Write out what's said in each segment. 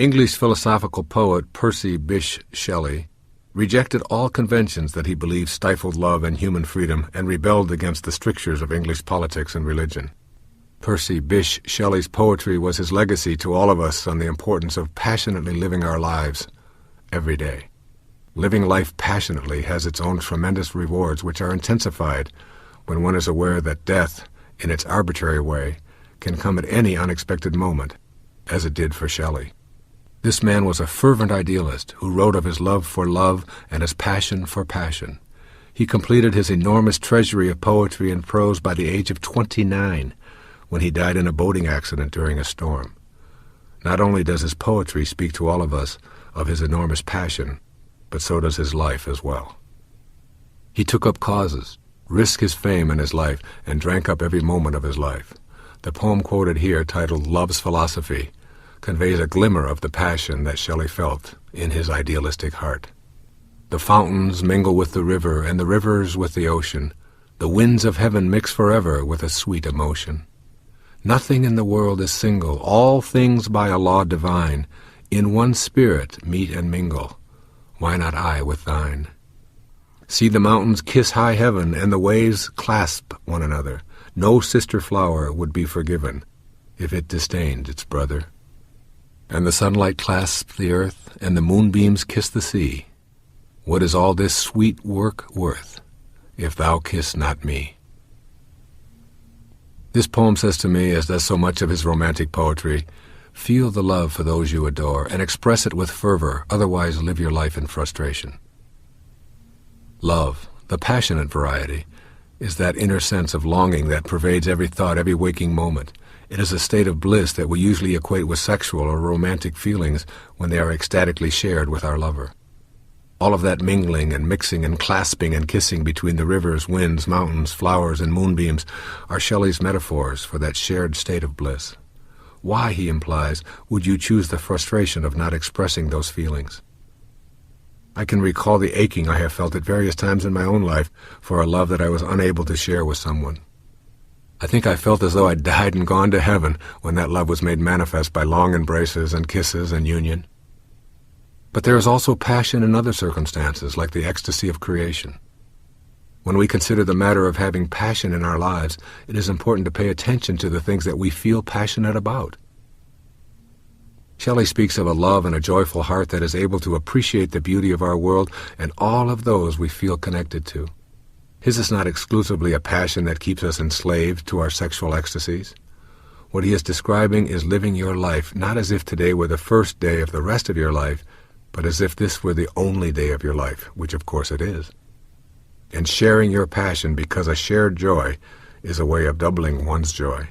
English philosophical poet Percy Bysshe Shelley rejected all conventions that he believed stifled love and human freedom and rebelled against the strictures of English politics and religion. Percy Bysshe Shelley's poetry was his legacy to all of us on the importance of passionately living our lives every day. Living life passionately has its own tremendous rewards, which are intensified when one is aware that death, in its arbitrary way, can come at any unexpected moment, as it did for Shelley. This man was a fervent idealist who wrote of his love for love and his passion for passion. He completed his enormous treasury of poetry and prose by the age of 29, when he died in a boating accident during a storm. Not only does his poetry speak to all of us of his enormous passion, but so does his life as well. He took up causes, risked his fame and his life, and drank up every moment of his life. The poem quoted here, titled Love's Philosophy, conveys a glimmer of the passion that Shelley felt in his idealistic heart. The fountains mingle with the river, and the rivers with the ocean. The winds of heaven mix forever with a sweet emotion. Nothing in the world is single, all things by a law divine, in one spirit meet and mingle. Why not I with thine? See the mountains kiss high heaven, and the waves clasp one another. No sister flower would be forgiven if it disdained its brother. And the sunlight clasps the earth, and the moonbeams kiss the sea. What is all this sweet work worth, if thou kiss not me? This poem says to me, as does so much of his romantic poetry, feel the love for those you adore and express it with fervor, otherwise live your life in frustration. Love, the passionate variety, is that inner sense of longing that pervades every thought, every waking moment. It is a state of bliss that we usually equate with sexual or romantic feelings when they are ecstatically shared with our lover. All of that mingling and mixing and clasping and kissing between the rivers, winds, mountains, flowers, and moonbeams are Shelley's metaphors for that shared state of bliss. Why, he implies, would you choose the frustration of not expressing those feelings? I can recall the aching I have felt at various times in my own life for a love that I was unable to share with someone. I think I felt as though I'd died and gone to heaven when that love was made manifest by long embraces and kisses and union. But there is also passion in other circumstances, like the ecstasy of creation. When we consider the matter of having passion in our lives, it is important to pay attention to the things that we feel passionate about. Shelley speaks of a love and a joyful heart that is able to appreciate the beauty of our world and all of those we feel connected to. His is not exclusively a passion that keeps us enslaved to our sexual ecstasies. What he is describing is living your life not as if today were the first day of the rest of your life, but as if this were the only day of your life, which of course it is. And sharing your passion because a shared joy is a way of doubling one's joy.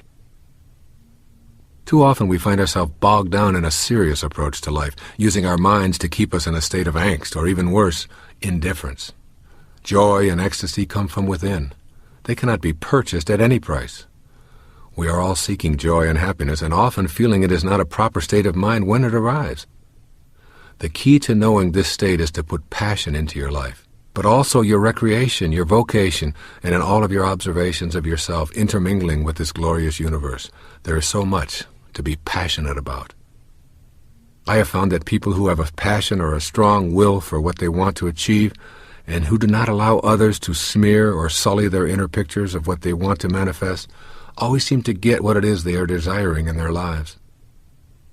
Too often we find ourselves bogged down in a serious approach to life, using our minds to keep us in a state of angst, or even worse, indifference. Joy and ecstasy come from within. They cannot be purchased at any price. We are all seeking joy and happiness, and often feeling it is not a proper state of mind when it arrives. The key to knowing this state is to put passion into your life, but also your recreation, your vocation, and in all of your observations of yourself intermingling with this glorious universe. There is so much to be passionate about. I have found that people who have a passion or a strong will for what they want to achieve, and who do not allow others to smear or sully their inner pictures of what they want to manifest, always seem to get what it is they are desiring in their lives.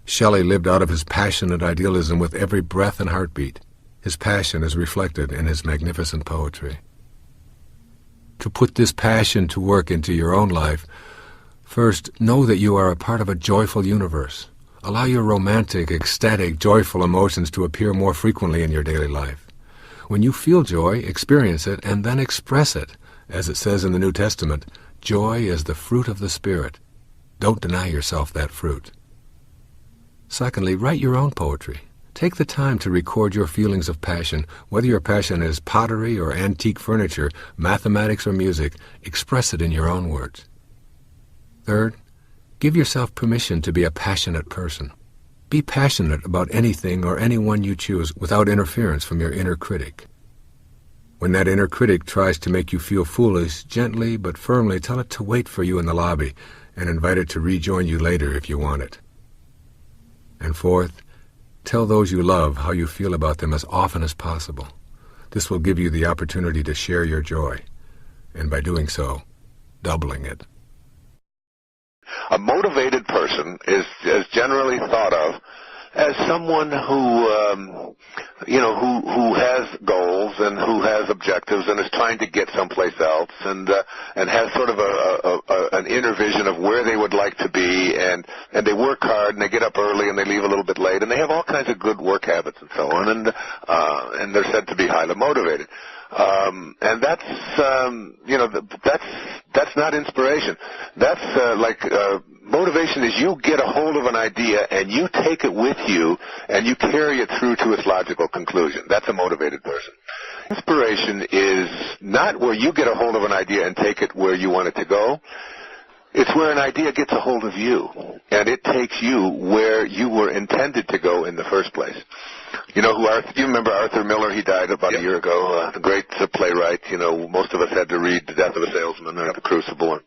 Shelley lived out of his passionate idealism with every breath and heartbeat. His passion is reflected in his magnificent poetry. To put this passion to work into your own life, first, know that you are a part of a joyful universe. Allow your romantic, ecstatic, joyful emotions to appear more frequently in your daily life. When you feel joy, experience it, and then express it. As it says in the New Testament, joy is the fruit of the Spirit. Don't deny yourself that fruit. Secondly, write your own poetry. Take the time to record your feelings of passion, whether your passion is pottery or antique furniture, mathematics or music. Express it in your own words. Third, give yourself permission to be a passionate person. Be passionate about anything or anyone you choose without interference from your inner critic. When that inner critic tries to make you feel foolish, gently but firmly tell it to wait for you in the lobby and invite it to rejoin you later if you want it. And fourth, Tell those you love how you feel about them as often as possible. This will give you the opportunity to share your joy, and by doing so, doubling it. A motivated person is generally thought of as someone who has goals and who has objectives and is trying to get someplace else and has sort of an inner vision of where they would like to be, and they work hard and they get up early and they leave a little bit late and they have all kinds of good work habits and so on, and they're said to be highly motivated. And that's not inspiration. That's motivation is you get a hold of an idea and you take it with you and you carry it through to its logical conclusion. That's a motivated person. Inspiration is not where you get a hold of an idea and take it where you want it to go. It's where an idea gets a hold of you, and it takes you where you were intended to go in the first place. You remember Arthur Miller? He died about a year ago, the great playwright. Most of us had to read The Death of a Salesman or The Crucible.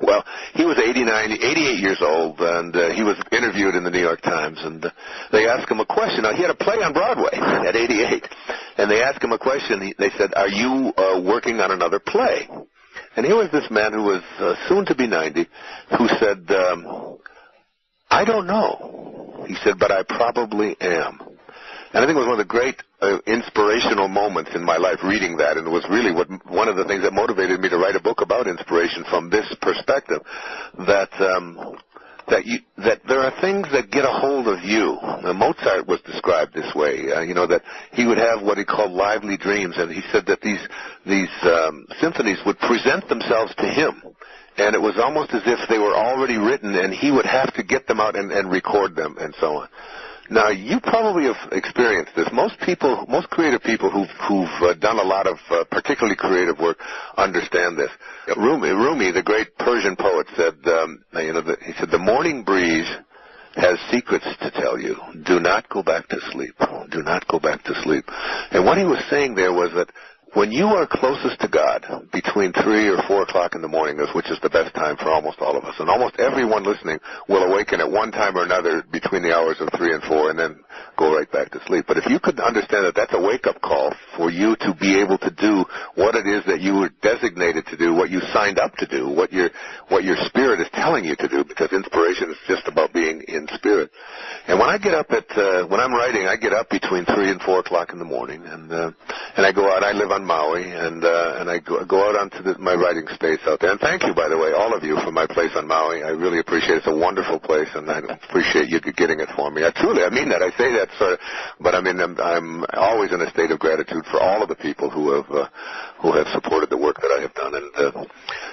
Well, he was 88 years old, and he was interviewed in the New York Times, and they asked him a question. Now, he had a play on Broadway at 88, and they asked him a question. They said, "Are you working on another play?" And here was this man who was soon to be 90, who said, "I don't know." He said, "But I probably am." And I think it was one of the great inspirational moments in my life reading that, and it was really one of the things that motivated me to write a book about inspiration from this perspective, that there are things that get a hold of you. Now, Mozart was described this way, that he would have what he called lively dreams, and he said that these symphonies would present themselves to him, and it was almost as if they were already written, and he would have to get them out and record them and so on. Now, you probably have experienced this. Most creative people who've done a lot of particularly creative work understand this. Rumi, the great Persian poet, said, he said, "The morning breeze has secrets to tell you. Do not go back to sleep. Do not go back to sleep." And what he was saying there was that when you are closest to God, between 3 or 4 o'clock in the morning, which is the best time for almost all of us, and almost everyone listening will awaken at one time or another between the hours of 3 and 4 and then go right back to sleep. But if you could understand that that's a wake-up call for you to be able to do what it is that you were designated to do, what you signed up to do, what your spirit is telling you to do, because inspiration is just about being in spirit. And when I get up when I'm writing, I get up between 3 and 4 o'clock in the morning, and I go out. I live on Maui, and I go out onto my writing space out there. And thank you, by the way, all of you, for my place on Maui. I really appreciate it. It's a wonderful place, and I appreciate you getting it for me. I mean that. I say that, but I'm always in a state of gratitude for all of the people who have supported the work that I have done. And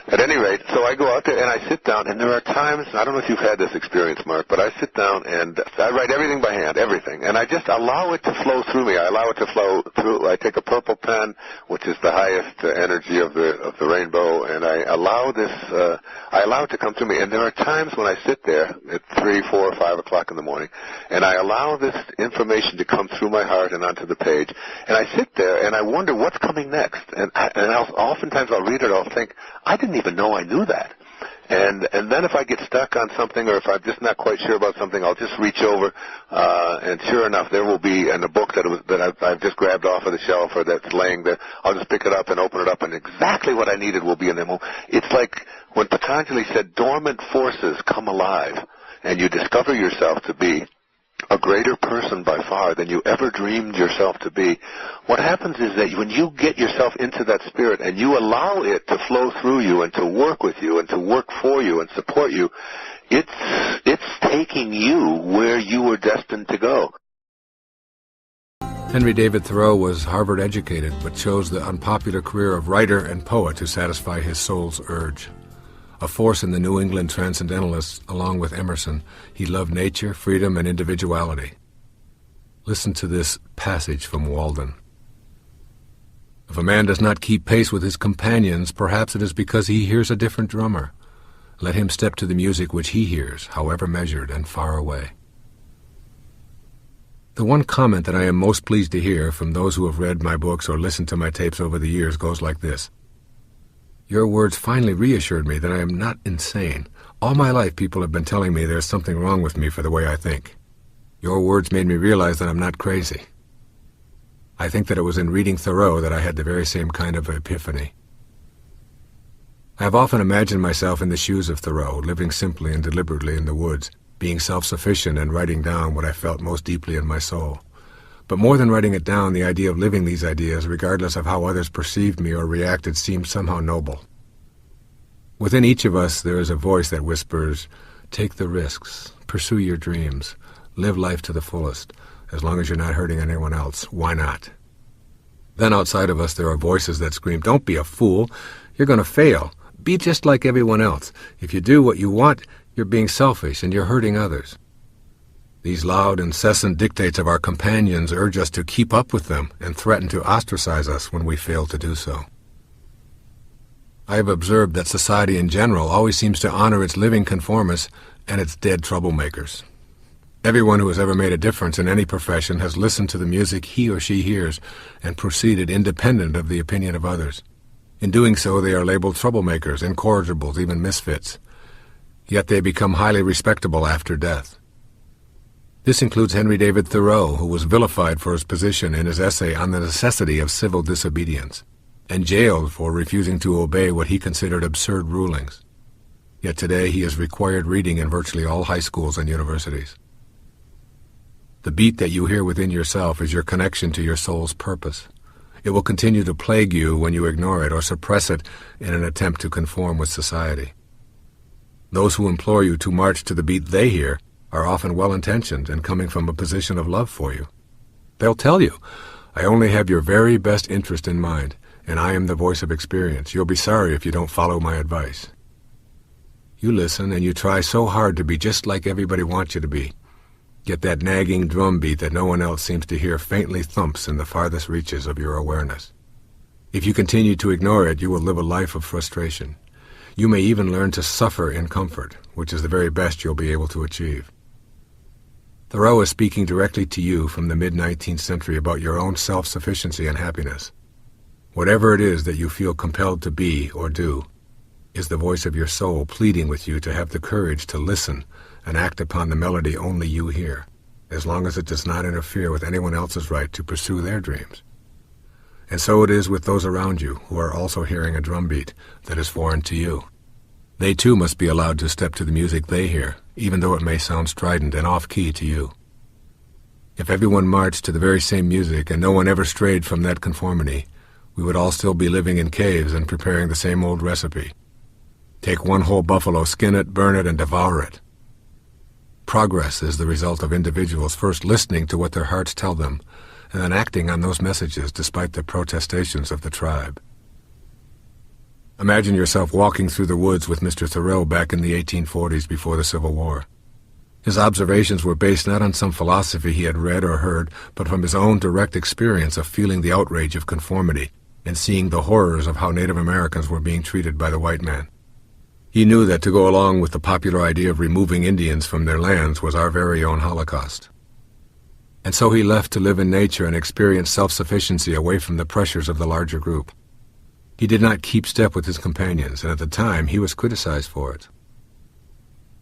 at any rate, so I go out there and I sit down, and there are times, I don't know if you've had this experience, Mark, but I sit down and I write everything by hand, everything, and I just allow it to flow through me. I allow it to flow through. I take a purple pen, which is the highest energy of the rainbow, and I allow it to come to me. And there are times when I sit there at 3, 4, 5 o'clock in the morning, and I allow this information to come through my heart and onto the page, and I sit there and I wonder what's coming next. And oftentimes I'll read it, I'll think, I didn't even know I knew that. And then if I get stuck on something, or if I'm just not quite sure about something, I'll just reach over, and sure enough, there will be in a book that I've just grabbed off of the shelf or that's laying there. I'll just pick it up and open it up, and exactly what I needed will be in there. It's like when Patanjali said, dormant forces come alive, and you discover yourself to be a greater person by far than you ever dreamed yourself to be. What happens is that when you get yourself into that spirit and you allow it to flow through you and to work with you and to work for you and support you, it's taking you where you were destined to go. Henry David Thoreau was Harvard educated, but chose the unpopular career of writer and poet to satisfy his soul's urge. A force in the New England Transcendentalists, along with Emerson, he loved nature, freedom, and individuality. Listen to this passage from Walden. If a man does not keep pace with his companions, perhaps it is because he hears a different drummer. Let him step to the music which he hears, however measured and far away. The one comment that I am most pleased to hear from those who have read my books or listened to my tapes over the years goes like this. Your words finally reassured me that I am not insane. All my life people have been telling me there's something wrong with me for the way I think. Your words made me realize that I'm not crazy. I think that it was in reading Thoreau that I had the very same kind of epiphany. I have often imagined myself in the shoes of Thoreau, living simply and deliberately in the woods, being self-sufficient and writing down what I felt most deeply in my soul. But more than writing it down, the idea of living these ideas, regardless of how others perceived me or reacted, seemed somehow noble. Within each of us there is a voice that whispers, "Take the risks, pursue your dreams, live life to the fullest. As long as you're not hurting anyone else, why not?" Then outside of us there are voices that scream, "Don't be a fool. You're going to fail. Be just like everyone else. If you do what you want, you're being selfish and you're hurting others." These loud, incessant dictates of our companions urge us to keep up with them and threaten to ostracize us when we fail to do so. I have observed that society in general always seems to honor its living conformists and its dead troublemakers. Everyone who has ever made a difference in any profession has listened to the music he or she hears and proceeded independent of the opinion of others. In doing so, they are labeled troublemakers, incorrigibles, even misfits. Yet they become highly respectable after death. This includes Henry David Thoreau, who was vilified for his position in his essay on the necessity of civil disobedience, and jailed for refusing to obey what he considered absurd rulings. Yet today he is required reading in virtually all high schools and universities. The beat that you hear within yourself is your connection to your soul's purpose. It will continue to plague you when you ignore it or suppress it in an attempt to conform with society. Those who implore you to march to the beat they hear are often well-intentioned and coming from a position of love for you. They'll tell you, "I only have your very best interest in mind, and I am the voice of experience. You'll be sorry if you don't follow my advice." You listen and you try so hard to be just like everybody wants you to be. Yet that nagging drum beat that no one else seems to hear faintly thumps in the farthest reaches of your awareness. If you continue to ignore it, you will live a life of frustration. You may even learn to suffer in comfort, which is the very best you'll be able to achieve. Thoreau is speaking directly to you from the mid-19th century about your own self-sufficiency and happiness. Whatever it is that you feel compelled to be or do is the voice of your soul pleading with you to have the courage to listen and act upon the melody only you hear, as long as it does not interfere with anyone else's right to pursue their dreams. And so it is with those around you who are also hearing a drumbeat that is foreign to you. They too must be allowed to step to the music they hear, even though it may sound strident and off-key to you. If everyone marched to the very same music and no one ever strayed from that conformity, we would all still be living in caves and preparing the same old recipe. Take one whole buffalo, skin it, burn it, and devour it. Progress is the result of individuals first listening to what their hearts tell them, and then acting on those messages despite the protestations of the tribe. Imagine yourself walking through the woods with Mr. Thoreau back in the 1840s before the Civil War. His observations were based not on some philosophy he had read or heard, but from his own direct experience of feeling the outrage of conformity and seeing the horrors of how Native Americans were being treated by the white man. He knew that to go along with the popular idea of removing Indians from their lands was our very own Holocaust. And so he left to live in nature and experience self-sufficiency away from the pressures of the larger group. He did not keep step with his companions, and at the time he was criticized for it.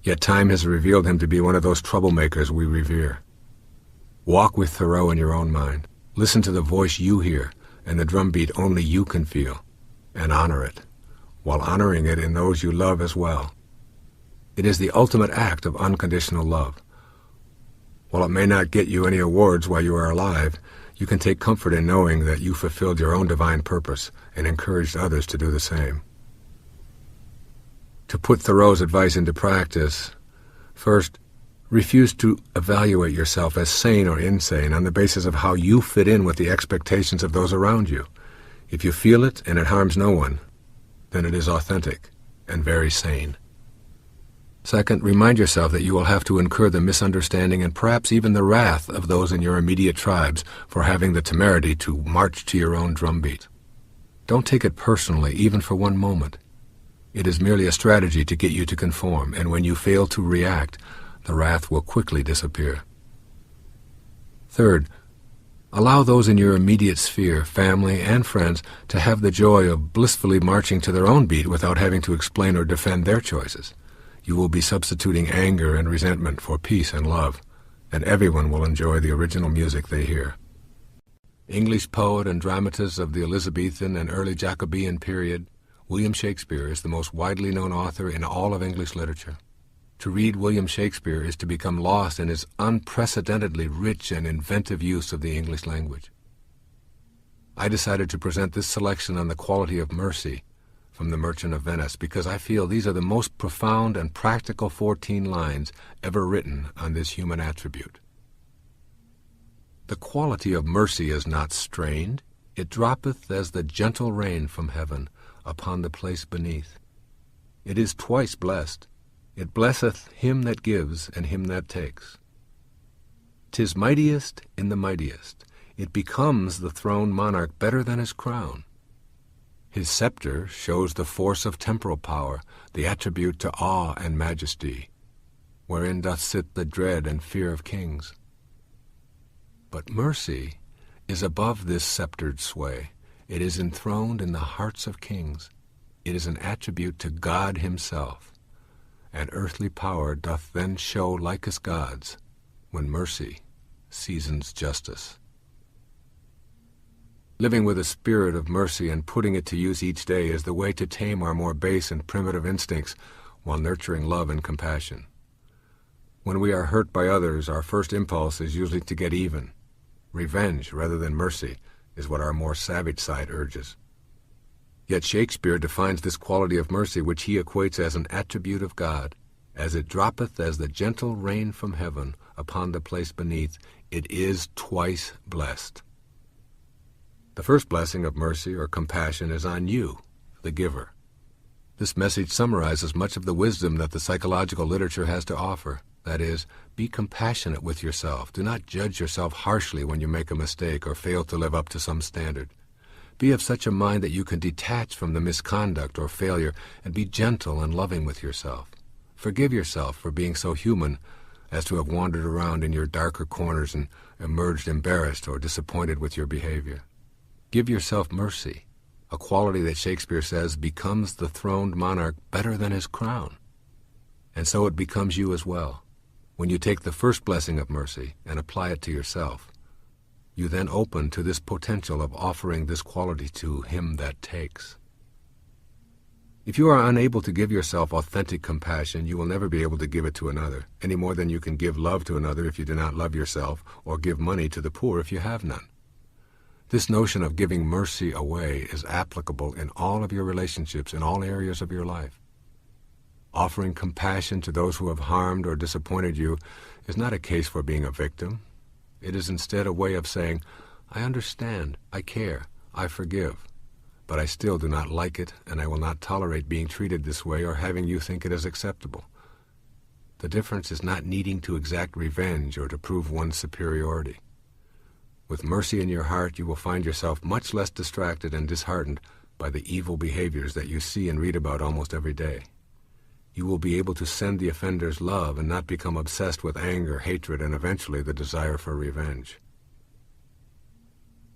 Yet time has revealed him to be one of those troublemakers we revere. Walk with Thoreau in your own mind. Listen to the voice you hear and the drumbeat only you can feel, and honor it, while honoring it in those you love as well. It is the ultimate act of unconditional love. While it may not get you any awards while you are alive, you can take comfort in knowing that you fulfilled your own divine purpose and encouraged others to do the same. To put Thoreau's advice into practice, first, refuse to evaluate yourself as sane or insane on the basis of how you fit in with the expectations of those around you. If you feel it and it harms no one, then it is authentic and very sane. Second, remind yourself that you will have to incur the misunderstanding and perhaps even the wrath of those in your immediate tribes for having the temerity to march to your own drumbeat. Don't take it personally, even for one moment. It is merely a strategy to get you to conform, and when you fail to react, the wrath will quickly disappear. Third, allow those in your immediate sphere, family and friends, to have the joy of blissfully marching to their own beat without having to explain or defend their choices. You will be substituting anger and resentment for peace and love, and everyone will enjoy the original music they hear. English poet and dramatist of the Elizabethan and early Jacobean period, William Shakespeare is the most widely known author in all of English literature. To read William Shakespeare is to become lost in his unprecedentedly rich and inventive use of the English language. I decided to present this selection on the quality of mercy from The Merchant of Venice because I feel these are the most profound and practical 14 lines ever written on this human attribute. The quality of mercy is not strained. It droppeth as the gentle rain from heaven upon the place beneath. It is twice blessed. It blesseth him that gives and him that takes. 'Tis mightiest in the mightiest. It becomes the throned monarch better than his crown. His scepter shows the force of temporal power, the attribute to awe and majesty, wherein doth sit the dread and fear of kings. But mercy is above this sceptered sway. It is enthroned in the hearts of kings. It is an attribute to God himself, and earthly power doth then show like as God's, when mercy seasons justice. Living with a spirit of mercy and putting it to use each day is the way to tame our more base and primitive instincts while nurturing love and compassion. When we are hurt by others, our first impulse is usually to get even. Revenge rather than mercy is what our more savage side urges. Yet Shakespeare defines this quality of mercy, which he equates as an attribute of God, as it droppeth as the gentle rain from heaven upon the place beneath, it is twice blessed. The first blessing of mercy or compassion is on you, the giver. This message summarizes much of the wisdom that the psychological literature has to offer. That is, be compassionate with yourself. Do not judge yourself harshly when you make a mistake or fail to live up to some standard. Be of such a mind that you can detach from the misconduct or failure and be gentle and loving with yourself. Forgive yourself for being so human as to have wandered around in your darker corners and emerged embarrassed or disappointed with your behavior. Give yourself mercy, a quality that Shakespeare says becomes the throned monarch better than his crown. And so it becomes you as well. When you take the first blessing of mercy and apply it to yourself, you then open to this potential of offering this quality to him that takes. If you are unable to give yourself authentic compassion, you will never be able to give it to another, any more than you can give love to another if you do not love yourself, or give money to the poor if you have none. This notion of giving mercy away is applicable in all of your relationships, in all areas of your life. Offering compassion to those who have harmed or disappointed you is not a case for being a victim. It is instead a way of saying, I understand, I care, I forgive, but I still do not like it, and I will not tolerate being treated this way or having you think it is acceptable. The difference is not needing to exact revenge or to prove one's superiority. With mercy in your heart, you will find yourself much less distracted and disheartened by the evil behaviors that you see and read about almost every day. You will be able to send the offenders love and not become obsessed with anger, hatred, and eventually the desire for revenge.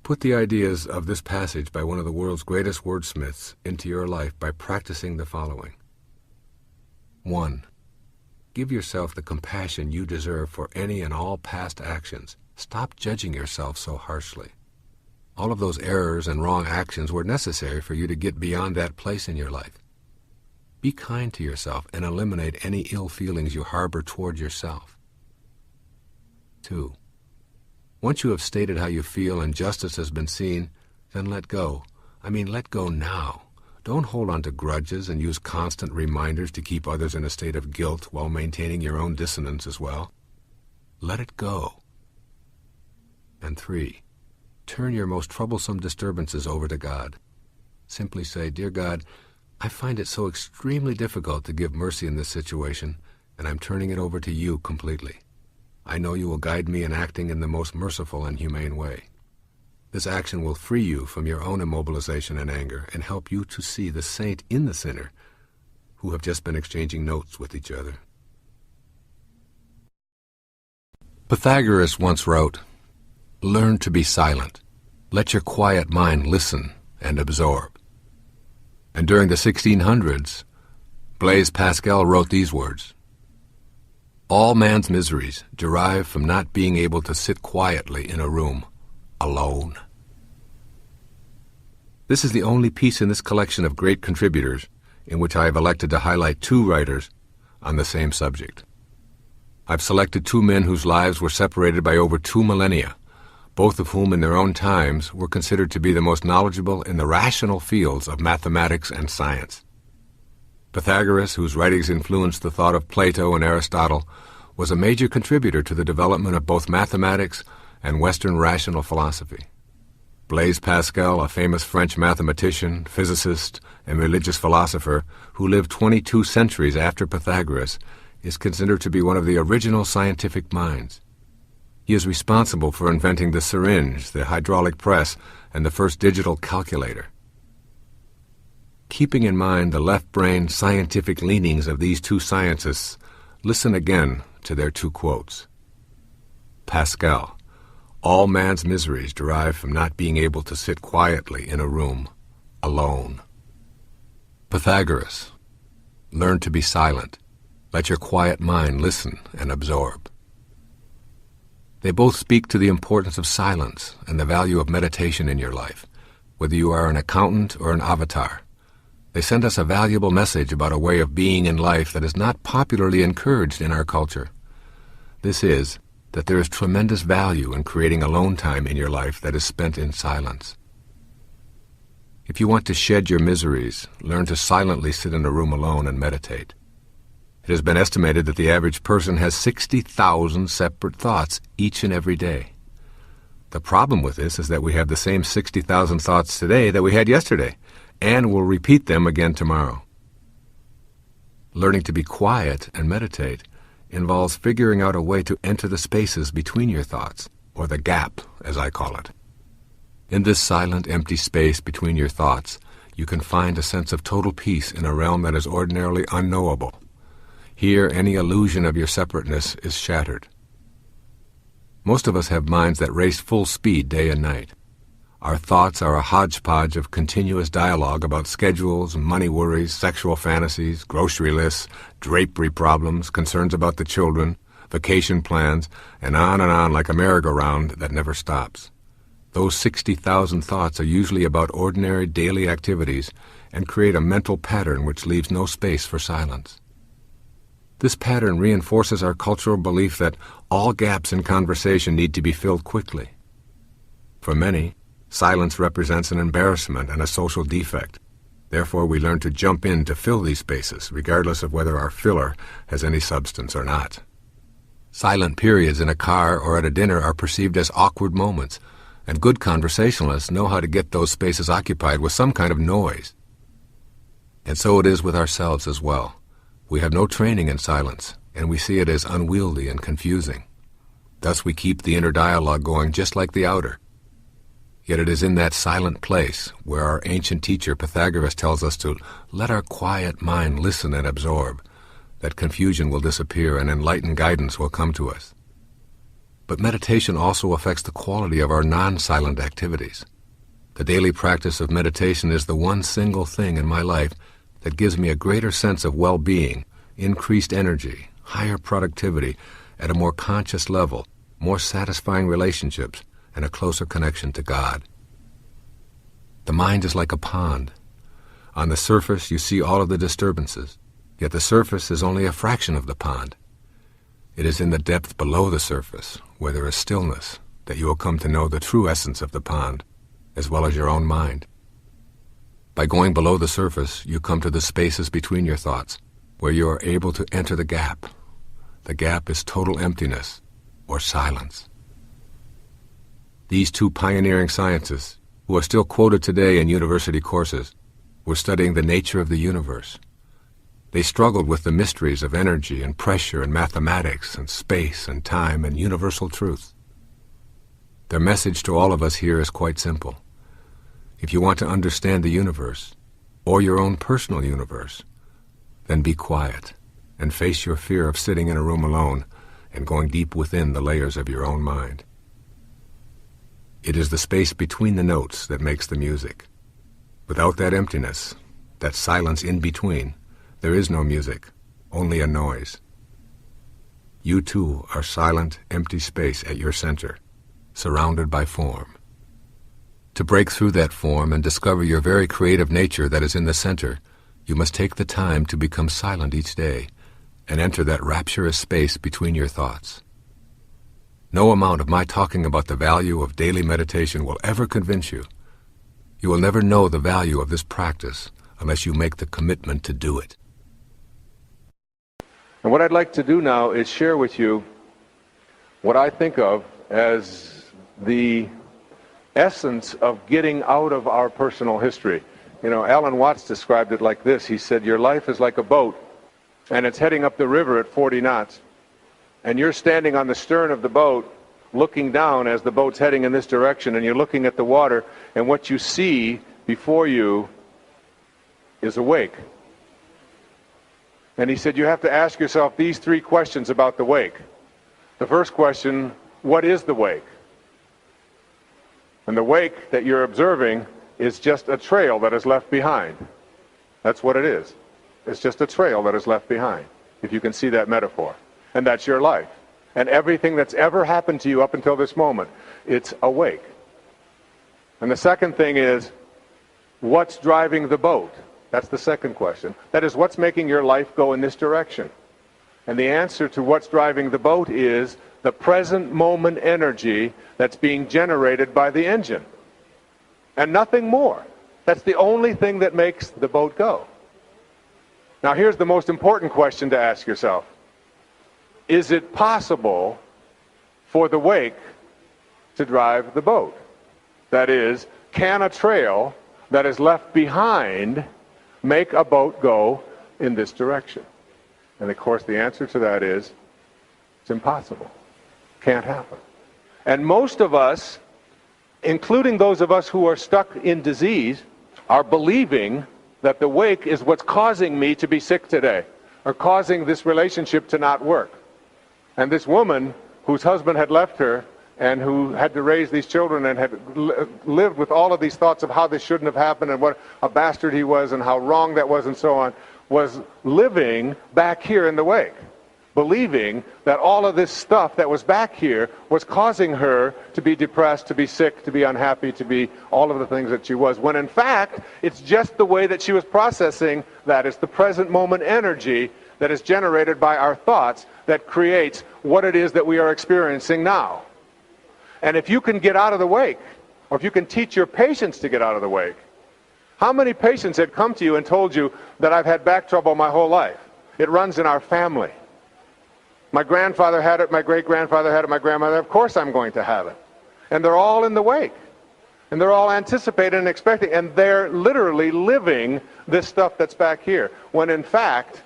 Put the ideas of this passage by one of the world's greatest wordsmiths into your life by practicing the following. 1. Give yourself the compassion you deserve for any and all past actions. Stop judging yourself so harshly. All of those errors and wrong actions were necessary for you to get beyond that place in your life. Be kind to yourself and eliminate any ill feelings you harbor toward yourself. 2. Once you have stated how you feel and justice has been seen, then let go. Let go now. Don't hold on to grudges and use constant reminders to keep others in a state of guilt while maintaining your own dissonance as well. Let it go. And 3. Turn your most troublesome disturbances over to God. Simply say, Dear God, I find it so extremely difficult to give mercy in this situation, and I'm turning it over to you completely. I know you will guide me in acting in the most merciful and humane way. This action will free you from your own immobilization and anger and help you to see the saint in the sinner who have just been exchanging notes with each other. Pythagoras once wrote, Learn to be silent. Let your quiet mind listen and absorb. And during the 1600s, Blaise Pascal wrote these words, All man's miseries derive from not being able to sit quietly in a room, alone. This is the only piece in this collection of great contributors in which I have elected to highlight two writers on the same subject. I've selected two men whose lives were separated by over 2 millennia, both of whom in their own times were considered to be the most knowledgeable in the rational fields of mathematics and science. Pythagoras, whose writings influenced the thought of Plato and Aristotle, was a major contributor to the development of both mathematics and Western rational philosophy. Blaise Pascal, a famous French mathematician, physicist, and religious philosopher who lived 22 centuries after Pythagoras, is considered to be one of the original scientific minds. He is responsible for inventing the syringe, the hydraulic press, and the first digital calculator. Keeping in mind the left-brain scientific leanings of these two scientists, listen again to their two quotes. Pascal, all man's miseries derive from not being able to sit quietly in a room, alone. Pythagoras, learn to be silent. Let your quiet mind listen and absorb. They both speak to the importance of silence and the value of meditation in your life, whether you are an accountant or an avatar. They send us a valuable message about a way of being in life that is not popularly encouraged in our culture. This is that there is tremendous value in creating alone time in your life that is spent in silence. If you want to shed your miseries, learn to silently sit in a room alone and meditate. It has been estimated that the average person has 60,000 separate thoughts each and every day. The problem with this is that we have the same 60,000 thoughts today that we had yesterday, and will repeat them again tomorrow. Learning to be quiet and meditate involves figuring out a way to enter the spaces between your thoughts, or the gap, as I call it. In this silent, empty space between your thoughts, you can find a sense of total peace in a realm that is ordinarily unknowable. Here, any illusion of your separateness is shattered. Most of us have minds that race full speed day and night. Our thoughts are a hodgepodge of continuous dialogue about schedules, money worries, sexual fantasies, grocery lists, drapery problems, concerns about the children, vacation plans, and on like a merry-go-round that never stops. Those 60,000 thoughts are usually about ordinary daily activities and create a mental pattern which leaves no space for silence. This pattern reinforces our cultural belief that all gaps in conversation need to be filled quickly. For many, silence represents an embarrassment and a social defect. Therefore, we learn to jump in to fill these spaces, regardless of whether our filler has any substance or not. Silent periods in a car or at a dinner are perceived as awkward moments, and good conversationalists know how to get those spaces occupied with some kind of noise. And so it is with ourselves as well. We have no training in silence, and we see it as unwieldy and confusing. Thus we keep the inner dialogue going just like the outer. Yet it is in that silent place where our ancient teacher Pythagoras tells us to let our quiet mind listen and absorb, that confusion will disappear and enlightened guidance will come to us. But meditation also affects the quality of our non-silent activities. The daily practice of meditation is the one single thing in my life that gives me a greater sense of well-being, increased energy, higher productivity, at a more conscious level, more satisfying relationships, and a closer connection to God. The mind is like a pond. On the surface you see all of the disturbances, yet the surface is only a fraction of the pond. It is in the depth below the surface, where there is stillness, that you will come to know the true essence of the pond, as well as your own mind. By going below the surface, you come to the spaces between your thoughts, where you are able to enter the gap. The gap is total emptiness, or silence. These two pioneering scientists, who are still quoted today in university courses, were studying the nature of the universe. They struggled with the mysteries of energy and pressure and mathematics and space and time and universal truth. Their message to all of us here is quite simple. If you want to understand the universe, or your own personal universe, then be quiet and face your fear of sitting in a room alone and going deep within the layers of your own mind. It is the space between the notes that makes the music. Without that emptiness, that silence in between, there is no music, only a noise. You too are silent, empty space at your center, surrounded by form. To break through that form and discover your very creative nature that is in the center, you must take the time to become silent each day and enter that rapturous space between your thoughts. No amount of my talking about the value of daily meditation will ever convince you. You will never know the value of this practice unless you make the commitment to do it. And what I'd like to do now is share with you what I think of as the essence of getting out of our personal history. You know, Alan Watts described it like this. He said, your life is like a boat, and it's heading up the river at 40 knots. And you're standing on the stern of the boat, looking down as the boat's heading in this direction, and you're looking at the water, and what you see before you is a wake. And he said, you have to ask yourself these three questions about the wake. The first question, what is the wake? And the wake that you're observing is just a trail that is left behind. That's what it is. It's just a trail that is left behind, if you can see that metaphor. And that's your life. And everything that's ever happened to you up until this moment, it's a wake. And the second thing is, what's driving the boat? That's the second question. That is, what's making your life go in this direction? And the answer to what's driving the boat is the present moment energy that's being generated by the engine. And nothing more. That's the only thing that makes the boat go. Now here's the most important question to ask yourself. Is it possible for the wake to drive the boat? That is, can a trail that is left behind make a boat go in this direction? And of course the answer to that is, it's impossible. Can't happen. And most of us, including those of us who are stuck in disease, are believing that the wake is what's causing me to be sick today, or causing this relationship to not work. And this woman whose husband had left her and who had to raise these children and had lived with all of these thoughts of how this shouldn't have happened and what a bastard he was and how wrong that was and so on, was living back here in the wake, believing that all of this stuff that was back here was causing her to be depressed, to be sick, to be unhappy, to be all of the things that she was, when in fact it's just the way that she was processing that. It's the present moment energy that is generated by our thoughts that creates what it is that we are experiencing now. And if you can get out of the wake, or if you can teach your patients to get out of the wake, how many patients had come to you and told you that I've had back trouble my whole life? It runs in our family. My grandfather had it, my great-grandfather had it, my grandmother, of course I'm going to have it. And they're all in the wake. And they're all anticipating and expecting, and they're literally living this stuff that's back here, when in fact,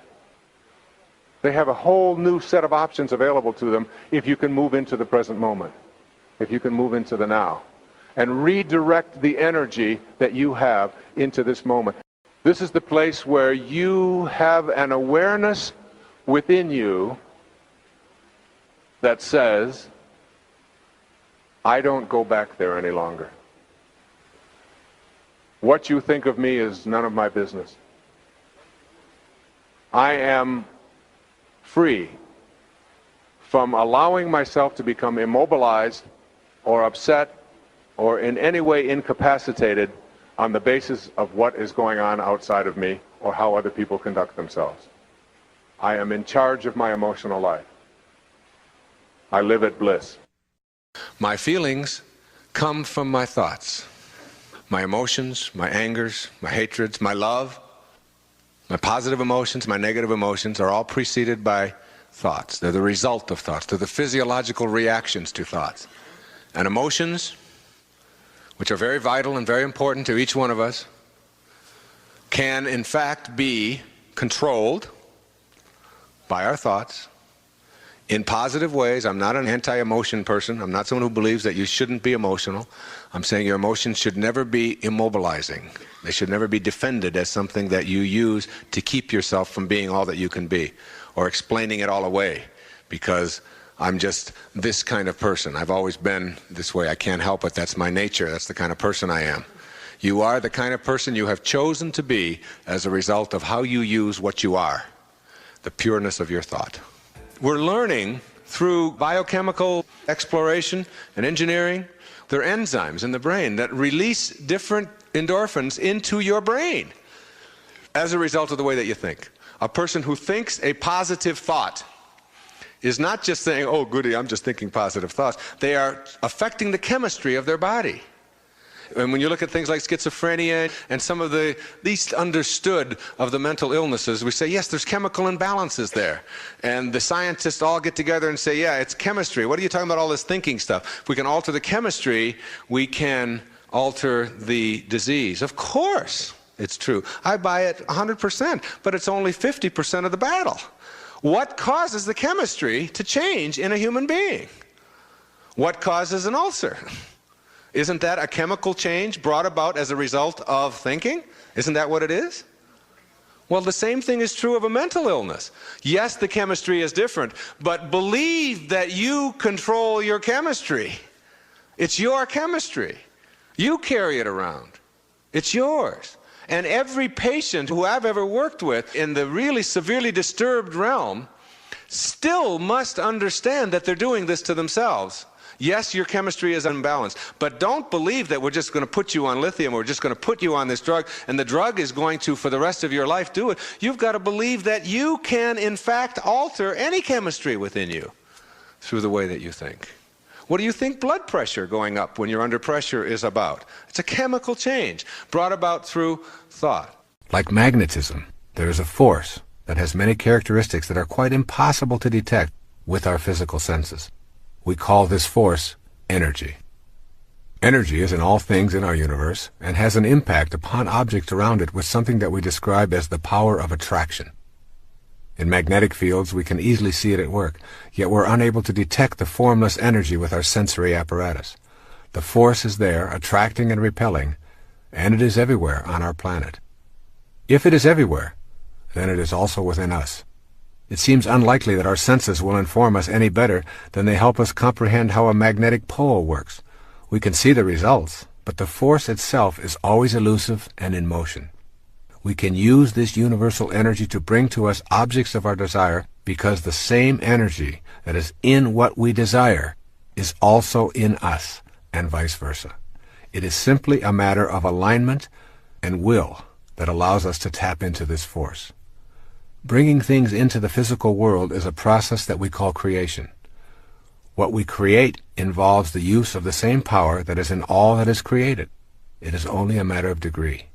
they have a whole new set of options available to them if you can move into the present moment, if you can move into the now, and redirect the energy that you have into this moment. This is the place where you have an awareness within you that says, I don't go back there any longer. What you think of me is none of my business. I am free from allowing myself to become immobilized or upset or in any way incapacitated on the basis of what is going on outside of me or how other people conduct themselves. I am in charge of my emotional life. I live at bliss. My feelings come from my thoughts. My emotions, my angers, my hatreds, my love, my positive emotions, my negative emotions are all preceded by thoughts. They're the result of thoughts. They're the physiological reactions to thoughts. And emotions, which are very vital and very important to each one of us, can in fact be controlled by our thoughts in positive ways. I'm not an anti-emotion person. I'm not someone who believes that you shouldn't be emotional. I'm saying your emotions should never be immobilizing. They should never be defended as something that you use to keep yourself from being all that you can be, or explaining it all away because I'm just this kind of person. I've always been this way. I can't help it. That's my nature. That's the kind of person I am. You are the kind of person you have chosen to be as a result of how you use what you are, the pureness of your thought. We're learning through biochemical exploration and engineering. There are enzymes in the brain that release different endorphins into your brain as a result of the way that you think. A person who thinks a positive thought is not just saying, oh, goody, I'm just thinking positive thoughts. They are affecting the chemistry of their body. And when you look at things like schizophrenia and some of the least understood of the mental illnesses, we say, yes, there's chemical imbalances there. And the scientists all get together and say, yeah, it's chemistry. What are you talking about all this thinking stuff? If we can alter the chemistry, we can alter the disease. Of course, it's true. I buy it 100%, but it's only 50% of the battle. What causes the chemistry to change in a human being? What causes an ulcer? Isn't that a chemical change brought about as a result of thinking? Isn't that what it is? Well, the same thing is true of a mental illness. Yes, the chemistry is different, but believe that you control your chemistry. It's your chemistry. You carry it around. It's yours. And every patient who I've ever worked with in the really severely disturbed realm still must understand that they're doing this to themselves. Yes, your chemistry is unbalanced, but don't believe that we're just going to put you on lithium or we're just going to put you on this drug and the drug is going to, for the rest of your life, do it. You've got to believe that you can, in fact, alter any chemistry within you through the way that you think. What do you think blood pressure going up when you're under pressure is about? It's a chemical change brought about through thought. Like magnetism, there is a force that has many characteristics that are quite impossible to detect with our physical senses. We call this force energy. Energy is in all things in our universe and has an impact upon objects around it with something that we describe as the power of attraction. In magnetic fields, we can easily see it at work, yet we're unable to detect the formless energy with our sensory apparatus. The force is there, attracting and repelling, and it is everywhere on our planet. If it is everywhere, then it is also within us. It seems unlikely that our senses will inform us any better than they help us comprehend how a magnetic pole works. We can see the results, but the force itself is always elusive and in motion. We can use this universal energy to bring to us objects of our desire because the same energy that is in what we desire is also in us, and vice versa. It is simply a matter of alignment and will that allows us to tap into this force. Bringing things into the physical world is a process that we call creation. What we create involves the use of the same power that is in all that is created. It is only a matter of degree.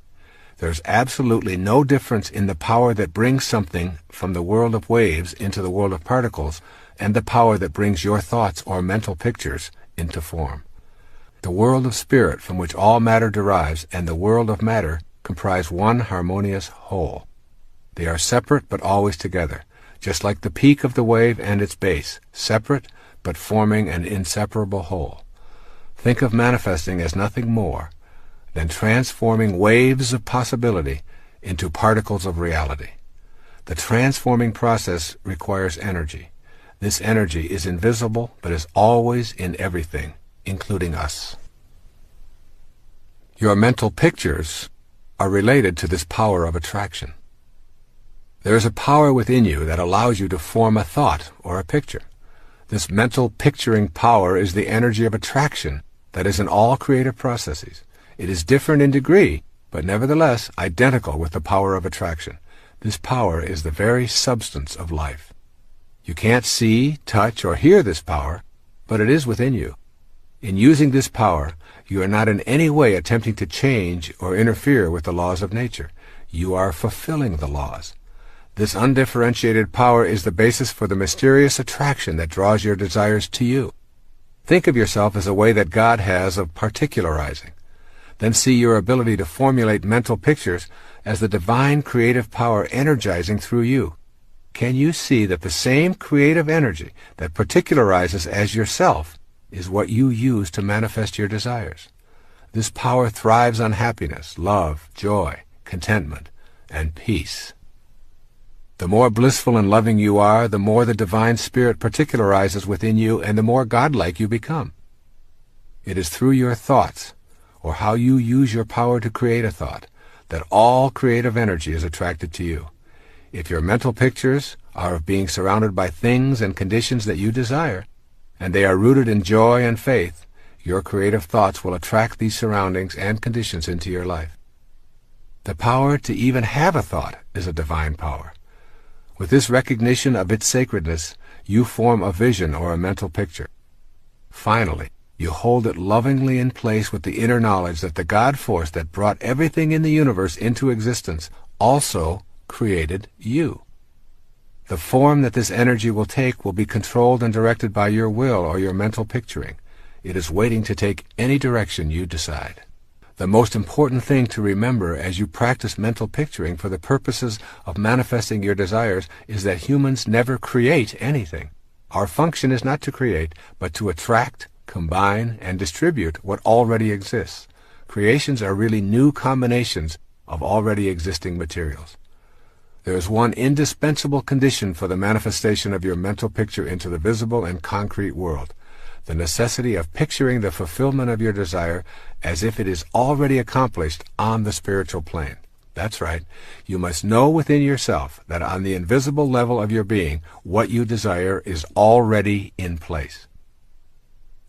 There's absolutely no difference in the power that brings something from the world of waves into the world of particles and the power that brings your thoughts or mental pictures into form. The world of spirit from which all matter derives and the world of matter comprise one harmonious whole. They are separate but always together, just like the peak of the wave and its base, separate but forming an inseparable whole. Think of manifesting as nothing more than transforming waves of possibility into particles of reality. The transforming process requires energy. This energy is invisible but is always in everything, including us. Your mental pictures are related to this power of attraction. There is a power within you that allows you to form a thought or a picture. This mental picturing power is the energy of attraction that is in all creative processes. It is different in degree, but nevertheless identical with the power of attraction. This power is the very substance of life. You can't see, touch, or hear this power, but it is within you. In using this power, you are not in any way attempting to change or interfere with the laws of nature. You are fulfilling the laws. This undifferentiated power is the basis for the mysterious attraction that draws your desires to you. Think of yourself as a way that God has of particularizing. Then see your ability to formulate mental pictures as the divine creative power energizing through you. Can you see that the same creative energy that particularizes as yourself is what you use to manifest your desires? This power thrives on happiness, love, joy, contentment, and peace. The more blissful and loving you are, the more the divine spirit particularizes within you and the more godlike you become. It is through your thoughts, or how you use your power to create a thought, that all creative energy is attracted to you. If your mental pictures are of being surrounded by things and conditions that you desire, and they are rooted in joy and faith, your creative thoughts will attract these surroundings and conditions into your life. The power to even have a thought is a divine power. With this recognition of its sacredness, you form a vision or a mental picture. Finally, you hold it lovingly in place with the inner knowledge that the God force that brought everything in the universe into existence also created you. The form that this energy will take will be controlled and directed by your will or your mental picturing. It is waiting to take any direction you decide. The most important thing to remember as you practice mental picturing for the purposes of manifesting your desires is that humans never create anything. Our function is not to create, but to attract, combine, and distribute what already exists. Creations are really new combinations of already existing materials. There is one indispensable condition for the manifestation of your mental picture into the visible and concrete world: the necessity of picturing the fulfillment of your desire as if it is already accomplished on the spiritual plane. That's right. You must know within yourself that on the invisible level of your being, what you desire is already in place.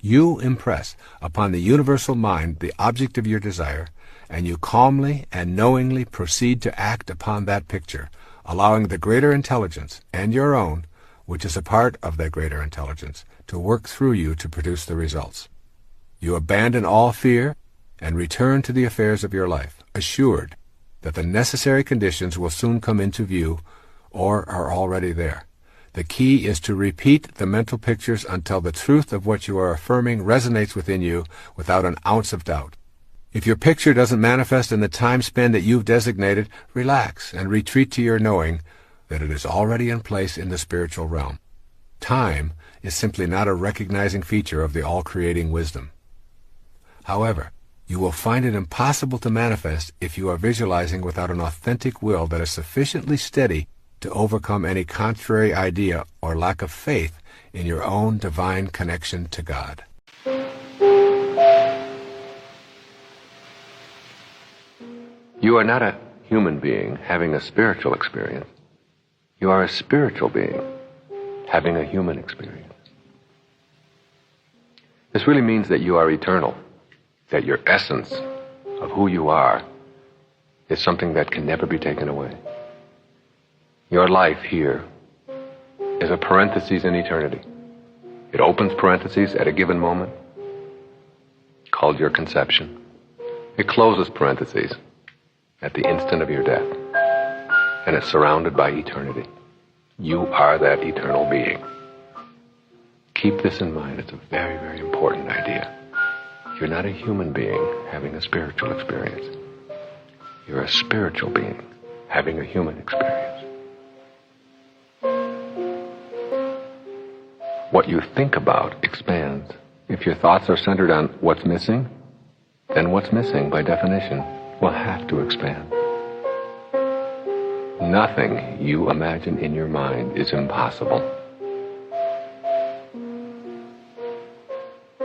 You impress upon the universal mind the object of your desire, and you calmly and knowingly proceed to act upon that picture, allowing the greater intelligence and your own, which is a part of that greater intelligence, to work through you to produce the results. You abandon all fear and return to the affairs of your life, assured that the necessary conditions will soon come into view or are already there. The key is to repeat the mental pictures until the truth of what you are affirming resonates within you without an ounce of doubt. If your picture doesn't manifest in the time span that you've designated, relax and retreat to your knowing that it is already in place in the spiritual realm. Time is simply not a recognizing feature of the all-creating wisdom. However, you will find it impossible to manifest if you are visualizing without an authentic will that is sufficiently steady to overcome any contrary idea or lack of faith in your own divine connection to God. You are not a human being having a spiritual experience. You are a spiritual being having a human experience. This really means that you are eternal, that your essence of who you are is something that can never be taken away. Your life here is a parenthesis in eternity. It opens parentheses at a given moment, called your conception. It closes parentheses at the instant of your death, and it's surrounded by eternity. You are that eternal being. Keep this in mind. It's a very, very important idea. You're not a human being having a spiritual experience. You're a spiritual being having a human experience. What you think about expands. If your thoughts are centered on what's missing, then what's missing, by definition, will have to expand. Nothing you imagine in your mind is impossible.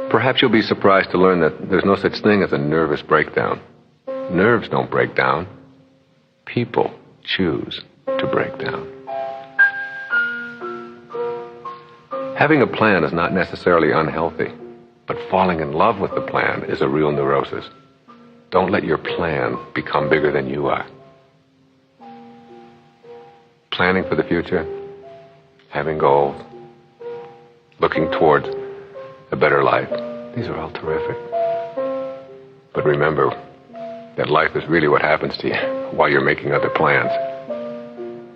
Perhaps you'll be surprised to learn that there's no such thing as a nervous breakdown. Nerves don't break down. People choose to break down. Having a plan is not necessarily unhealthy, but falling in love with the plan is a real neurosis. Don't let your plan become bigger than you are. Planning for the future, having goals, looking towards a better life, these are all terrific. But remember that life is really what happens to you while you're making other plans.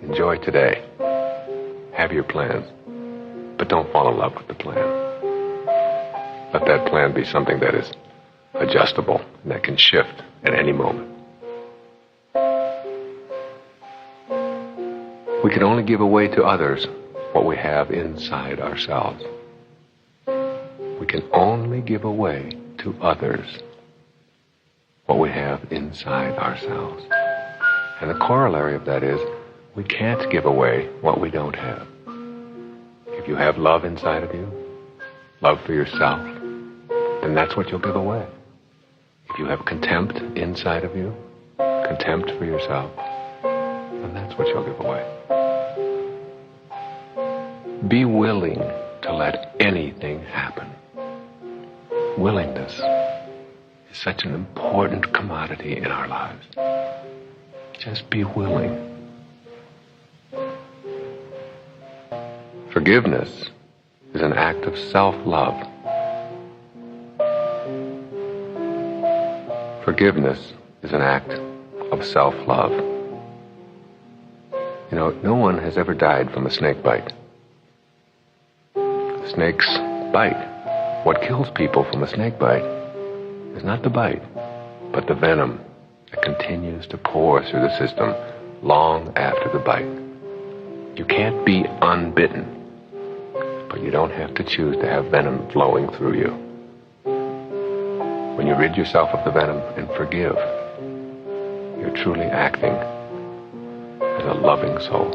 Enjoy today. Have your plans, but don't fall in love with the plan. Let that plan be something that is adjustable and that can shift at any moment. We can only give away to others what we have inside ourselves. We can only give away to others what we have inside ourselves. And the corollary of that is, we can't give away what we don't have. If you have love inside of you, love for yourself, then that's what you'll give away. If you have contempt inside of you, contempt for yourself, then that's what you'll give away. Be willing to let anything happen. Willingness is such an important commodity in our lives. Just be willing. Forgiveness is an act of self-love. Forgiveness is an act of self-love. You know, no one has ever died from a snake bite. Snakes bite. What kills people from a snake bite is not the bite, but the venom that continues to pour through the system long after the bite. You can't be unbitten, but you don't have to choose to have venom flowing through you. When you rid yourself of the venom and forgive, you're truly acting as a loving soul.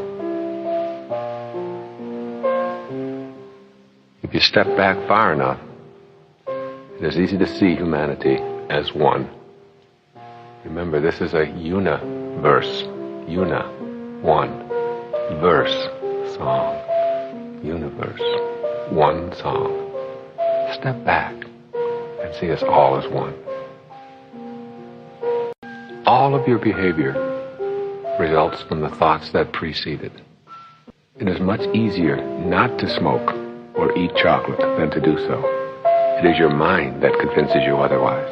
If you step back far enough, it is easy to see humanity as one. Remember, this is a universe. One. Verse. Song. Universe. One song. Step back and see us all as one. All of your behavior results from the thoughts that precede it. It is much easier not to smoke or eat chocolate than to do so. It is your mind that convinces you otherwise.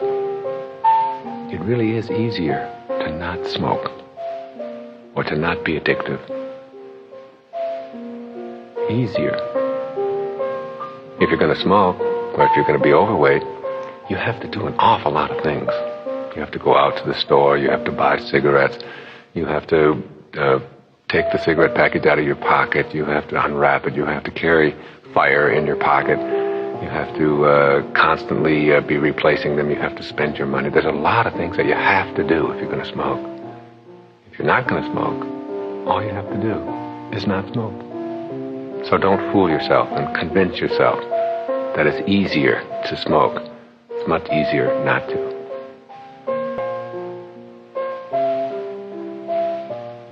It really is easier to not smoke or to not be addictive. Easier. If you're going to smoke or if you're going to be overweight, you have to do an awful lot of things. You have to go out to the store, you have to buy cigarettes, you have to take the cigarette package out of your pocket, you have to unwrap it, you have to carry fire in your pocket, you have to constantly be replacing them, you have to spend your money. There's a lot of things that you have to do if you're going to smoke. If you're not going to smoke, all you have to do is not smoke. So don't fool yourself and convince yourself that it's easier to smoke. It's much easier not to.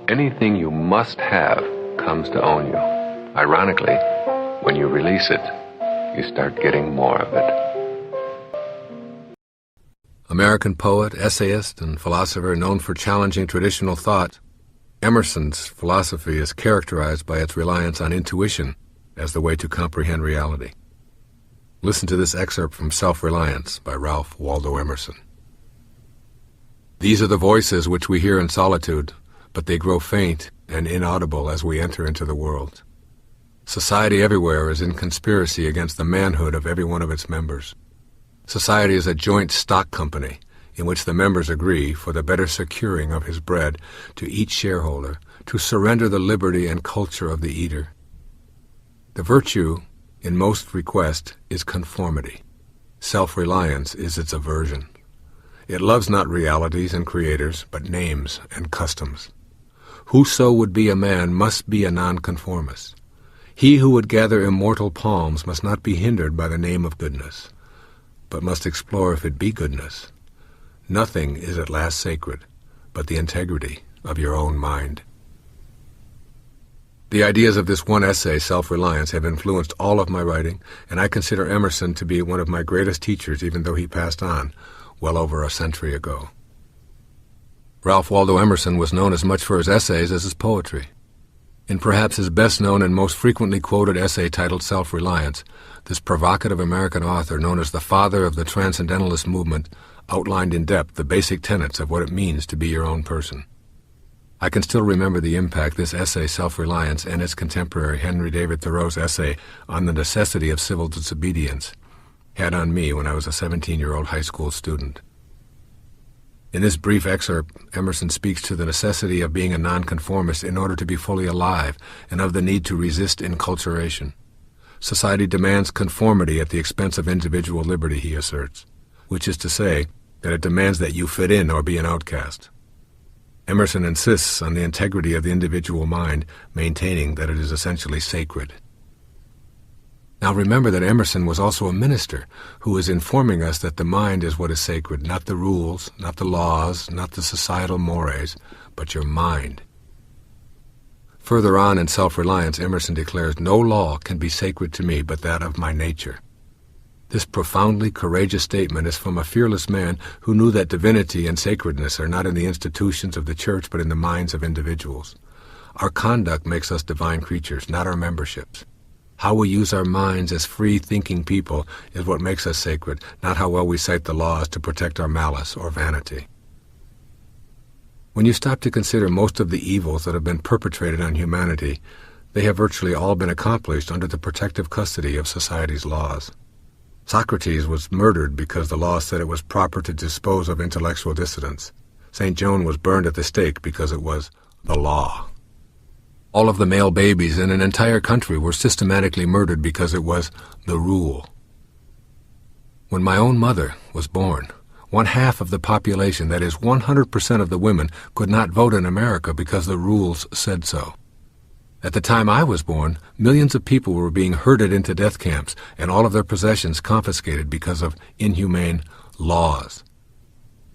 Anything you must have comes to own you. Ironically, when you release it, you start getting more of it. American poet, essayist, and philosopher known for challenging traditional thought, Emerson's philosophy is characterized by its reliance on intuition as the way to comprehend reality. Listen to this excerpt from Self-Reliance by Ralph Waldo Emerson. These are the voices which we hear in solitude, but they grow faint and inaudible as we enter into the world. Society everywhere is in conspiracy against the manhood of every one of its members. Society is a joint stock company in which the members agree, for the better securing of his bread, to each shareholder, to surrender the liberty and culture of the eater. The virtue in most request is conformity. Self-reliance is its aversion. It loves not realities and creators, but names and customs. Whoso would be a man must be a nonconformist. He who would gather immortal palms must not be hindered by the name of goodness, but must explore if it be goodness. Nothing is at last sacred but the integrity of your own mind. The ideas of this one essay, Self-Reliance, have influenced all of my writing, and I consider Emerson to be one of my greatest teachers, even though he passed on well over a century ago. Ralph Waldo Emerson was known as much for his essays as his poetry. In perhaps his best-known and most frequently quoted essay titled Self-Reliance, this provocative American author, known as the father of the Transcendentalist movement, outlined in depth the basic tenets of what it means to be your own person. I can still remember the impact this essay, Self-Reliance, and its contemporary Henry David Thoreau's essay on the necessity of civil disobedience had on me when I was a 17-year-old high school student. In this brief excerpt, Emerson speaks to the necessity of being a nonconformist in order to be fully alive, and of the need to resist enculturation. Society demands conformity at the expense of individual liberty, he asserts, which is to say that it demands that you fit in or be an outcast. Emerson insists on the integrity of the individual mind, maintaining that it is essentially sacred. Now remember that Emerson was also a minister who is informing us that the mind is what is sacred, not the rules, not the laws, not the societal mores, but your mind. Further on in Self-Reliance, Emerson declares, "No law can be sacred to me but that of my nature." This profoundly courageous statement is from a fearless man who knew that divinity and sacredness are not in the institutions of the church but in the minds of individuals. Our conduct makes us divine creatures, not our memberships. How we use our minds as free-thinking people is what makes us sacred, not how well we cite the laws to protect our malice or vanity. When you stop to consider most of the evils that have been perpetrated on humanity, they have virtually all been accomplished under the protective custody of society's laws. Socrates was murdered because the law said it was proper to dispose of intellectual dissidents. St. Joan was burned at the stake because it was the law. All of the male babies in an entire country were systematically murdered because it was the rule. When my own mother was born, 1/2 of the population, that is 100% of the women, could not vote in America because the rules said so. At the time I was born, millions of people were being herded into death camps and all of their possessions confiscated because of inhumane laws.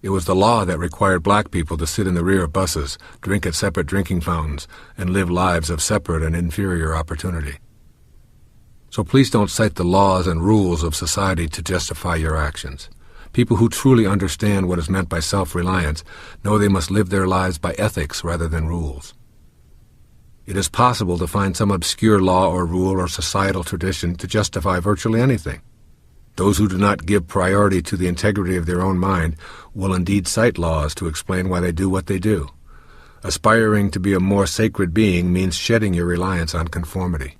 It was the law that required black people to sit in the rear of buses, drink at separate drinking fountains, and live lives of separate and inferior opportunity. So please don't cite the laws and rules of society to justify your actions. People who truly understand what is meant by self-reliance know they must live their lives by ethics rather than rules. It is possible to find some obscure law or rule or societal tradition to justify virtually anything. Those who do not give priority to the integrity of their own mind will indeed cite laws to explain why they do what they do. Aspiring to be a more sacred being means shedding your reliance on conformity.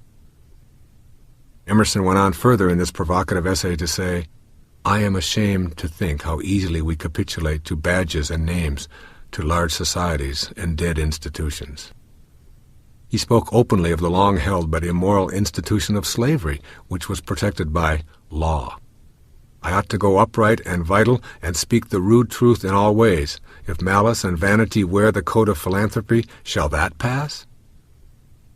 Emerson went on further in this provocative essay to say, "I am ashamed to think how easily we capitulate to badges and names, to large societies and dead institutions." He spoke openly of the long-held but immoral institution of slavery, which was protected by law. "I ought to go upright and vital and speak the rude truth in all ways. If malice and vanity wear the coat of philanthropy, shall that pass?"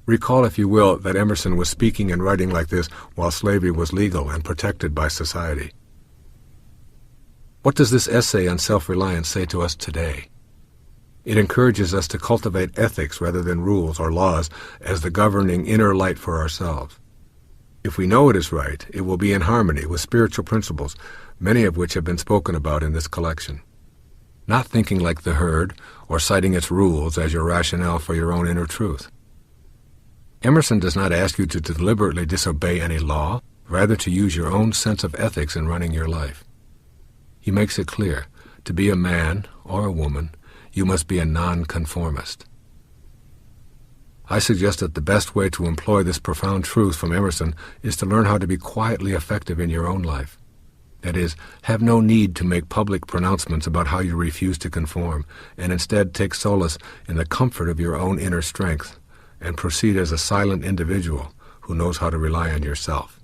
Recall, if you will, that Emerson was speaking and writing like this while slavery was legal and protected by society. What does this essay on self-reliance say to us today? It encourages us to cultivate ethics rather than rules or laws as the governing inner light for ourselves. If we know it is right, it will be in harmony with spiritual principles, many of which have been spoken about in this collection. Not thinking like the herd or citing its rules as your rationale for your own inner truth. Emerson does not ask you to deliberately disobey any law, rather to use your own sense of ethics in running your life. He makes it clear, to be a man or a woman, you must be a nonconformist. I suggest that the best way to employ this profound truth from Emerson is to learn how to be quietly effective in your own life. That is, have no need to make public pronouncements about how you refuse to conform, and instead take solace in the comfort of your own inner strength, and proceed as a silent individual who knows how to rely on yourself.